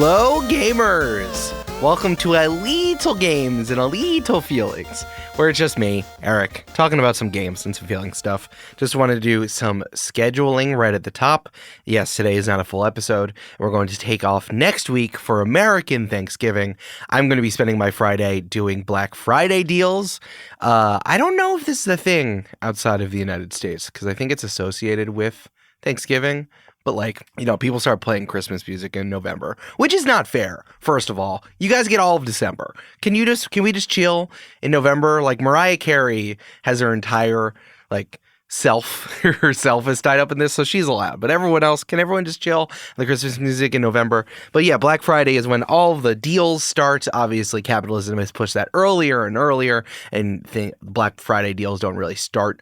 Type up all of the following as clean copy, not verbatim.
Hello, gamers! Welcome to A Little Games and A Little Feelings, where it's just me, Eric, talking about some games and some feeling stuff. Just wanted to do some scheduling right at the top. Yes, today is not a full episode. We're going to take off next week for American Thanksgiving. I'm going to be spending my Friday doing Black Friday deals. I don't know if this is a thing outside of the United States, because I think it's associated with Thanksgiving. But people start playing Christmas music in November, which is not fair. First of all, you guys get all of December. Can we just chill in November? Like Mariah Carey has her entire herself is tied up in this, so she's allowed. But can everyone just chill the Christmas music in November? But yeah, Black Friday is when all the deals start. Obviously, capitalism has pushed that earlier and earlier, and Black Friday deals don't really start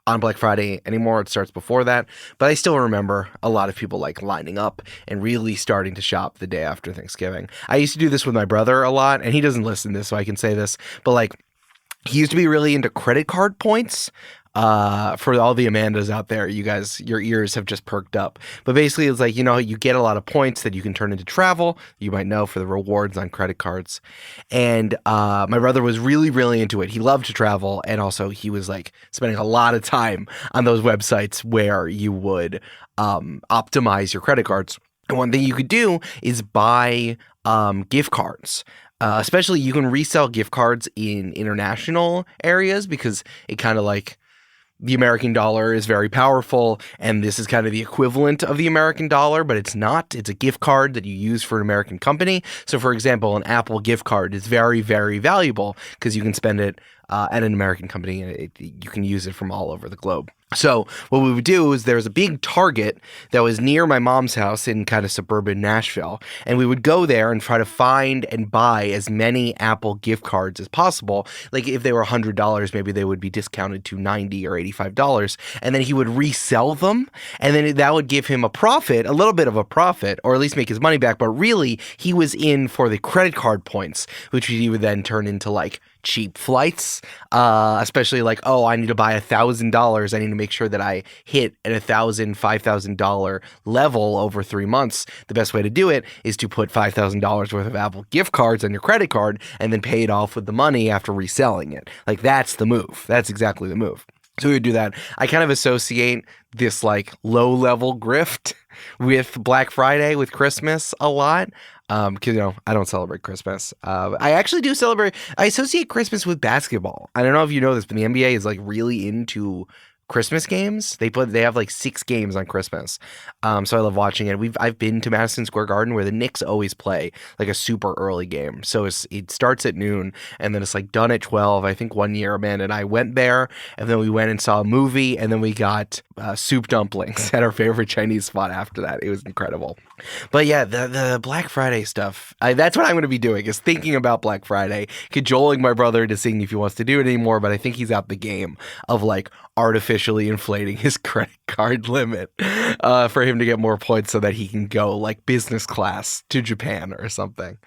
on Black Friday anymore. It starts before that, but I still remember a lot of people lining up and really starting to shop the day after Thanksgiving. I used to do this with my brother a lot, and he doesn't listen to this, so I can say this, but he used to be really into credit card points. For all the Amandas out there, you guys, your ears have just perked up. But basically, it's you get a lot of points that you can turn into travel, you might know, for the rewards on credit cards. And my brother was really, really into it. He loved to travel, and also he was spending a lot of time on those websites where you would optimize your credit cards. And one thing you could do is buy gift cards. Especially you can resell gift cards in international areas, because it kind of the American dollar is very powerful, and this is kind of the equivalent of the American dollar, but it's not. It's a gift card that you use for an American company. So, for example, an Apple gift card is very, very valuable because you can spend it at an American company, and you can use it from all over the globe. So what we would do is there was a big Target that was near my mom's house in kind of suburban Nashville, and we would go there and try to find and buy as many Apple gift cards as possible. If they were $100, maybe they would be discounted to $90 or $85, and then he would resell them, and then that would give him a little bit of a profit, or at least make his money back. But really, he was in for the credit card points, which he would then turn into cheap flights, especially I need to buy $1,000. I need to make sure that I hit at $1,000, $5,000 level over 3 months. The best way to do it is to put $5,000 worth of Apple gift cards on your credit card and then pay it off with the money after reselling it. That's the move. That's exactly the move. So we would do that. I kind of associate this low-level grift with Black Friday, with Christmas a lot. Because, I don't celebrate Christmas. I actually do celebrate. I associate Christmas with basketball. I don't know if you know this, but the NBA is really into Christmas games. They have 6 games on Christmas. So I love watching it. I've been to Madison Square Garden, where the Knicks always play a super early game. So it starts at noon, and then it's done at 12. I think one year Amanda and I went there, and then we went and saw a movie, and then we got soup dumplings at our favorite Chinese spot after that. It was incredible. But yeah, the Black Friday stuff, that's what I'm going to be doing, is thinking about Black Friday, cajoling my brother into seeing if he wants to do it anymore, but I think he's out the game of artificially inflating his credit card limit for him to get more points so that he can go business class to Japan or something.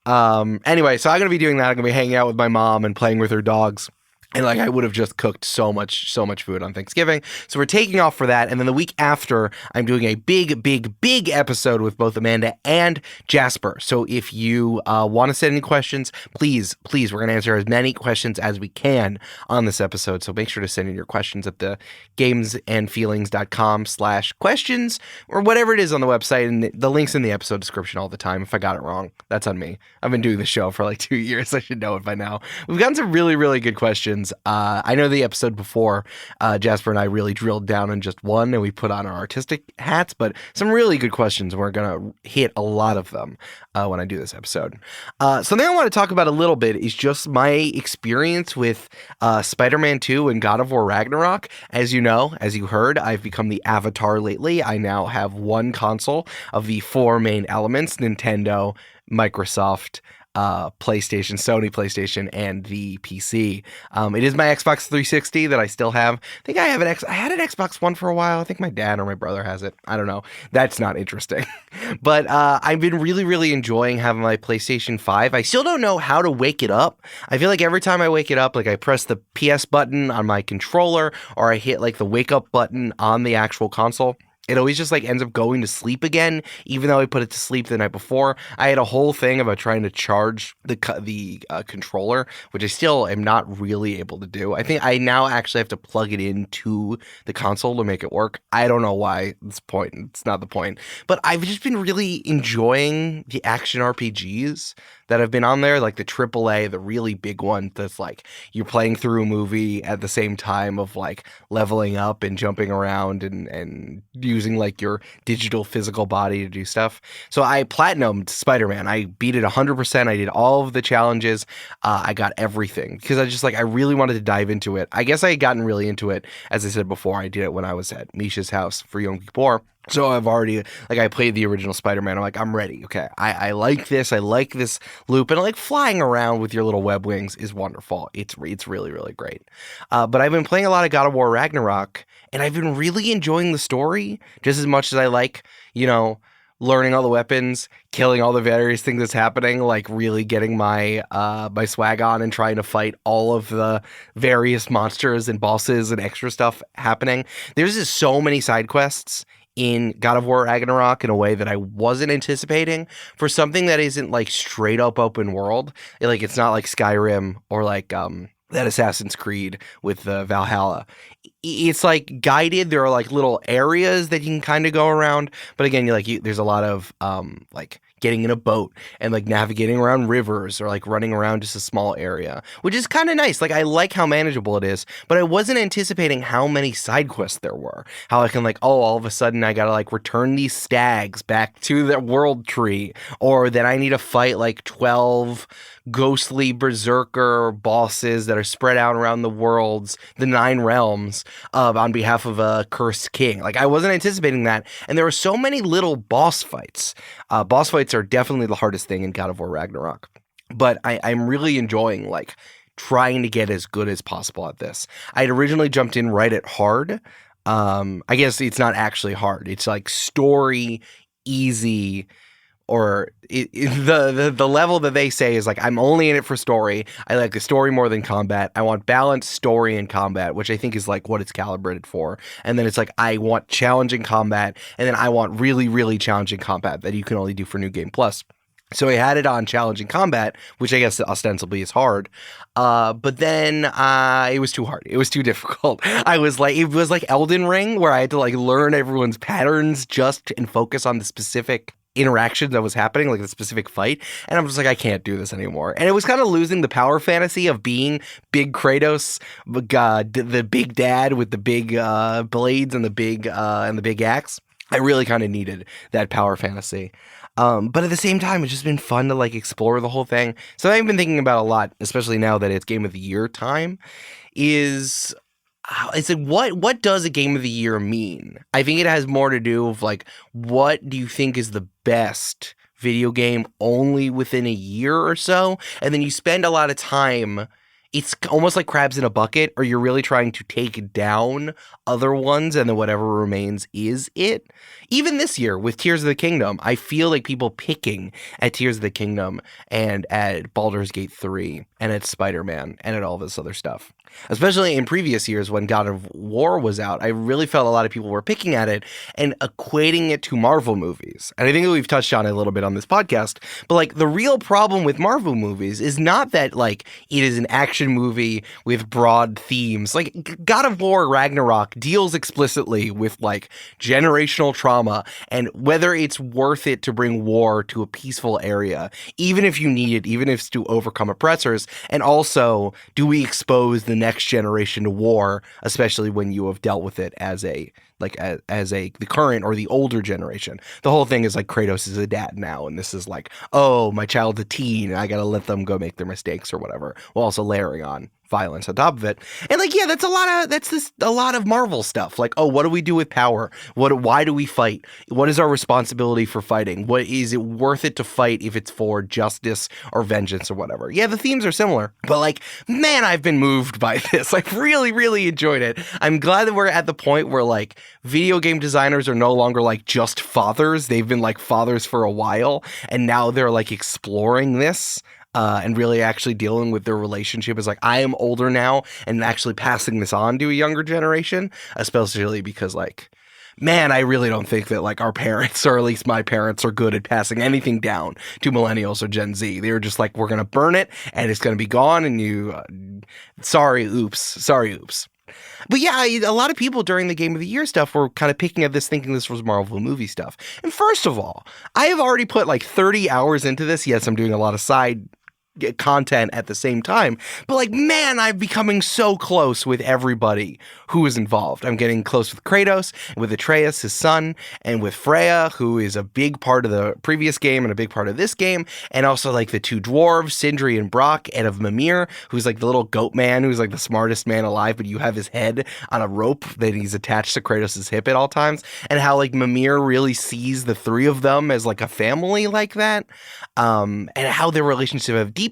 Anyway, so I'm going to be doing that. I'm going to be hanging out with my mom and playing with her dogs. And I would have just cooked so much food on Thanksgiving. So we're taking off for that. And then the week after, I'm doing a big episode with both Amanda and Jasper. So if you want to send any questions, please, we're going to answer as many questions as we can on this episode. So make sure to send in your questions at the gamesandfeelings.com/questions or whatever it is on the website. And the link's in the episode description all the time. If I got it wrong, that's on me. I've been doing the show for 2 years. I should know it by now. We've gotten some really, really good questions. I know the episode before, Jasper and I really drilled down on just one, and we put on our artistic hats, but some really good questions, and we're going to hit a lot of them when I do this episode. Something I want to talk about a little bit is just my experience with Spider-Man 2 and God of War Ragnarok. As you know, as you heard, I've become the avatar lately. I now have one console of the 4 main elements: Nintendo, Microsoft, PlayStation, Sony PlayStation, and the PC. It is my Xbox 360 that I still have. I think I had an Xbox One for a while. I think my dad or my brother has it. I don't know. That's not interesting. But I've been really, really enjoying having my PlayStation 5. I still don't know how to wake it up. I feel like every time I wake it up, like I press the PS button on my controller, or I hit like the wake up button on the actual console, It always just like ends up going to sleep again, even though I put it to sleep the night before. I had a whole thing about trying to charge the controller, which I still am not really able to do. I think I now actually have to plug it into the console to make it work. I don't know why. It's not the point. But I've just been really enjoying the action RPGs that have been on there, like the AAA, the really big one that's like you're playing through a movie at the same time of like leveling up and jumping around and using like your digital physical body to do stuff. So I platinumed Spider-Man. I beat it 100%. I did all of the challenges. I got everything because I really wanted to dive into it. I guess I had gotten really into it, as I said before. I did it when I was at Mischa's house for Yom Kippur. So I've already, like, I played the original Spider-Man. I'm like, I'm ready. Okay. I like this. I like this loop. And like flying around with your little web wings is wonderful. It's really, really great. But I've been playing a lot of God of War Ragnarok, and I've been really enjoying the story just as much as I like, learning all the weapons, killing all the various things that's happening, like really getting my my swag on and trying to fight all of the various monsters and bosses and extra stuff happening. There's just so many side quests in God of War Ragnarok in a way that I wasn't anticipating for something that isn't like straight up open world. It's not like Skyrim or like that Assassin's Creed with Valhalla. It's like guided. There are like little areas that you can kind of go around, but again, there's a lot of like getting in a boat and like navigating around rivers or like running around just a small area, which is kind of nice. Like I like how manageable it is, but I wasn't anticipating how many side quests there were. How I can all of a sudden I gotta like return these stags back to the world tree, or then I need to fight like 12 ghostly berserker bosses that are spread out around the 9 realms on behalf of a cursed king. Like I wasn't anticipating that, and there were so many little boss fights. Boss fights are definitely the hardest thing in God of War Ragnarok, but I'm really enjoying like trying to get as good as possible at this. I had originally jumped in right at hard. I guess it's not actually hard. It's like story easy, or the level that they say is like, I'm only in it for story. I like the story more than combat. I want balanced story and combat, which I think is like what it's calibrated for. And then it's like, I want challenging combat, and then I want really, really challenging combat that you can only do for New Game Plus. So I had it on challenging combat, which I guess ostensibly is hard. But then it was too hard. It was too difficult. It was like Elden Ring, where I had to like learn everyone's patterns and focus on the specific interaction that was happening, like the specific fight. And I'm just like, I can't do this anymore. And it was kind of losing the power fantasy of being big Kratos, the big dad with the big blades and the big axe. I really kind of needed that power fantasy. But at the same time, it's just been fun to like explore the whole thing. So I've been thinking about a lot, especially now that it's Game of the Year time, is it's like what does a Game of the Year mean? I think it has more to do with like, what do you think is the best video game only within a year or so? And then you spend a lot of time. It's almost like crabs in a bucket, or you're really trying to take down other ones, and then whatever remains is it. Even this year with Tears of the Kingdom, I feel like people picking at Tears of the Kingdom and at Baldur's Gate 3 and at Spider-Man and at all this other stuff. Especially in previous years when God of War was out, I really felt a lot of people were picking at it and equating it to Marvel movies. And I think that we've touched on it a little bit on this podcast, but like the real problem with Marvel movies is not that like it is an action movie with broad themes. Like God of War Ragnarok deals explicitly with like generational trauma and whether it's worth it to bring war to a peaceful area, even if you need it, even if it's to overcome oppressors. And also, do we expose the next generation to war, especially when you have dealt with it as the current or the older generation? The whole thing is like Kratos is a dad now, and this is like, oh, my child's a teen, and I gotta let them go make their mistakes or whatever, while also layering on violence on top of it. And like, yeah, that's a lot of Marvel stuff. Like, oh, what do we do with power? Why do we fight? What is our responsibility for fighting? What is it worth it to fight if it's for justice or vengeance or whatever? Yeah, the themes are similar, but like, man, I've been moved by this. I've really, really enjoyed it. I'm glad that we're at the point where like video game designers are no longer like just fathers. They've been like fathers for a while, and now they're like exploring this. And really actually dealing with their relationship is like, I am older now and actually passing this on to a younger generation, especially because like man, I really don't think that like our parents, or at least my parents, are good at passing anything down to millennials or Gen Z. They were just like, we're going to burn it and it's going to be gone. And sorry, oops. But yeah, a lot of people during the Game of the Year stuff were kind of picking at this, thinking this was Marvel movie stuff. And first of all, I have already put like 30 hours into this. Yes, I'm doing a lot of side content at the same time, but like, man, I'm becoming so close with everybody who is involved. I'm getting close with Kratos, and with Atreus, his son, and with Freya, who is a big part of the previous game and a big part of this game, and also like the two dwarves, Sindri and Brock, and of Mimir, who's like the little goat man, who's like the smartest man alive, but you have his head on a rope that he's attached to Kratos' hip at all times, and how like Mimir really sees the three of them as like a family like that, and how their relationship have deepened.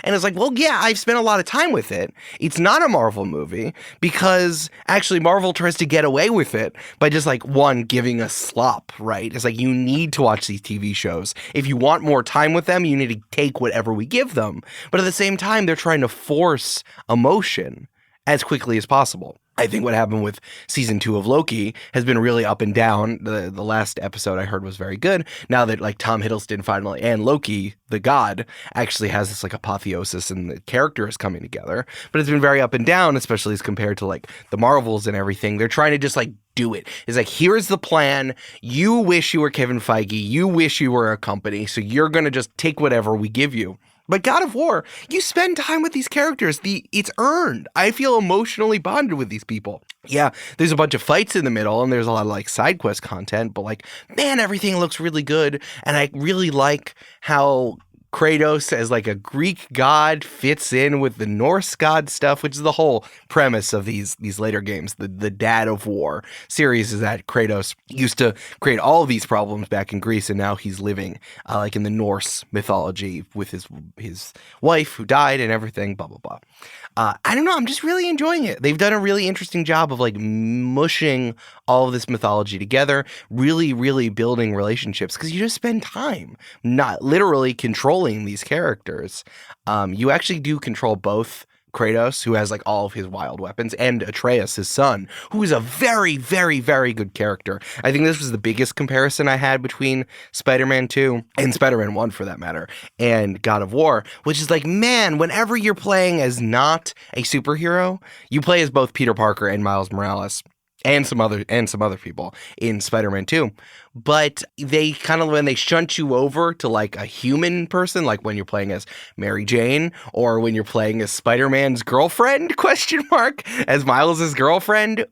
And it's like, well, yeah, I've spent a lot of time with it. It's not a Marvel movie because actually Marvel tries to get away with it by just like, one, giving us slop, right? It's like, you need to watch these TV shows. If you want more time with them, you need to take whatever we give them. But at the same time, they're trying to force emotion as quickly as possible. I think what happened with season 2 of Loki has been really up and down. The last episode I heard was very good. Now that like Tom Hiddleston finally, and Loki, the god, actually has this like apotheosis and the character is coming together. But it's been very up and down, especially as compared to like the Marvels and everything. They're trying to just like do it. It's like, here's the plan. You wish you were Kevin Feige. You wish you were a company. So you're going to just take whatever we give you. But God of War, you spend time with these characters. It's earned. I feel emotionally bonded with these people. Yeah, there's a bunch of fights in the middle and there's a lot of like side quest content, but like, man, everything looks really good. And I really like how Kratos as like a Greek god fits in with the Norse god stuff, which is the whole premise of these later games. The Dad of War series is that Kratos used to create all of these problems back in Greece, and now he's living like in the Norse mythology with his wife who died and everything, blah, blah, blah. I don't know. I'm just really enjoying it. They've done a really interesting job of like mushing all of this mythology together, really, really building relationships, because you just spend time not literally controlling these characters. You actually do control both Kratos, who has like all of his wild weapons, and Atreus, his son, who is a very, very, very good character. I think this was the biggest comparison I had between Spider-Man 2 and Spider-Man 1 for that matter, and God of War, which is like, man, whenever you're playing as not a superhero, you play as both Peter Parker and Miles Morales. And some other people in Spider-Man 2. But they kind of, when they shunt you over to like a human person, like when you're playing as Mary Jane, or when you're playing as Spider-Man's girlfriend, as Miles' girlfriend,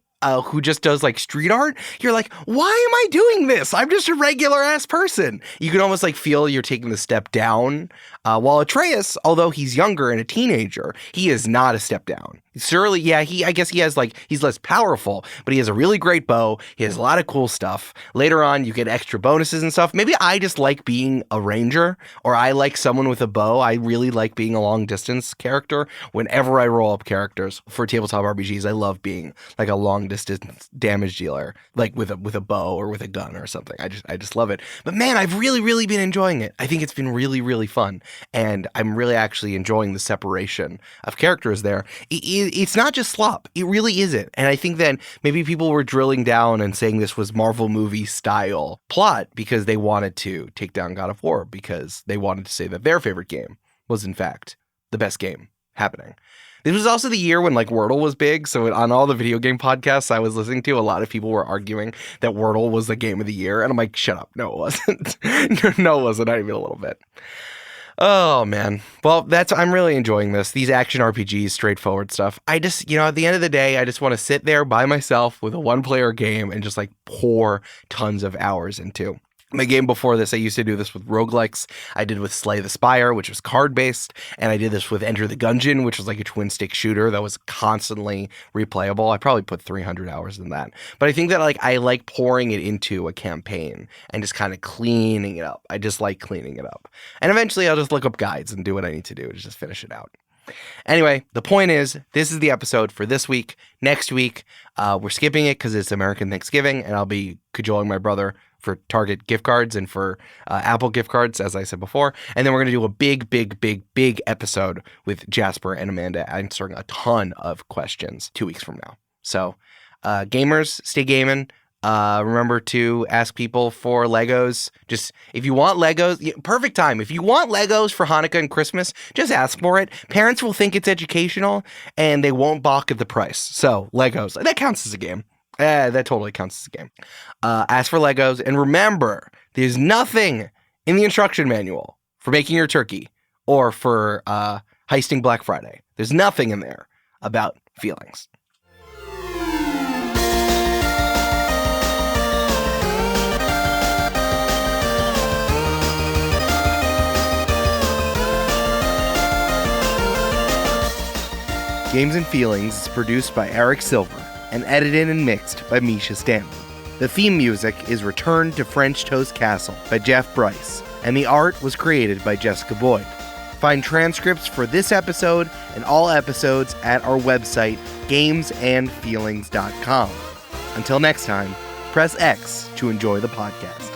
who just does like street art, you're like, why am I doing this? I'm just a regular ass person. You can almost like feel you're taking the step down. While Atreus, although he's younger and a teenager, he is not a step down. Surely, yeah, I guess he has like, he's less powerful, but he has a really great bow. He has a lot of cool stuff. Later on, you get extra bonuses and stuff. Maybe I just like being a ranger, or I like someone with a bow. I really like being a long distance character. Whenever I roll up characters for tabletop RPGs, I love being like a long distance damage dealer, like with a bow or with a gun or something. I just love it. But man, I've really, really been enjoying it. I think it's been really, really fun. And I'm really actually enjoying the separation of characters there. It's not just slop. It really isn't. And I think that maybe people were drilling down and saying this was Marvel movie style plot because they wanted to take down God of War, because they wanted to say that their favorite game was in fact the best game happening. This was also the year when like Wordle was big. So on all the video game podcasts I was listening to, a lot of people were arguing that Wordle was the game of the year. And I'm like, shut up. No, it wasn't. No, it wasn't. Not even a little bit. Oh, man. Well, I'm really enjoying this. These action RPGs, straightforward stuff. I just, at the end of the day, I just want to sit there by myself with a one-player game and just like pour tons of hours into. My game before this, I used to do this with roguelikes. I did with Slay the Spire, which was card-based, and I did this with Enter the Gungeon, which was like a twin-stick shooter that was constantly replayable. I probably put 300 hours in that. But I think that like I like pouring it into a campaign and just kind of cleaning it up. I just like cleaning it up. And eventually I'll just look up guides and do what I need to do to just finish it out. Anyway, the point is, this is the episode for this week. Next week, we're skipping it because it's American Thanksgiving, and I'll be cajoling my brother for Target gift cards and for Apple gift cards, as I said before. And then we're going to do a big episode with Jasper and Amanda answering a ton of questions 2 weeks from now. So gamers, stay gaming. Remember to ask people for Legos. Just if you want Legos, perfect time. If you want Legos for Hanukkah and Christmas, just ask for it. Parents will think it's educational and they won't balk at the price. So Legos, that counts as a game. That totally counts as a game. Ask for Legos, and remember, there's nothing in the instruction manual for making your turkey or for heisting Black Friday. There's nothing in there about feelings. Games and Feelings is produced by Eric Silver and edited and mixed by Mischa Stanton. The theme music is Return to French Toast Castle by Jeff Bryce, and the art was created by Jessica Boyd. Find transcripts for this episode and all episodes at our website, gamesandfeelings.com. Until next time, press X to enjoy the podcast.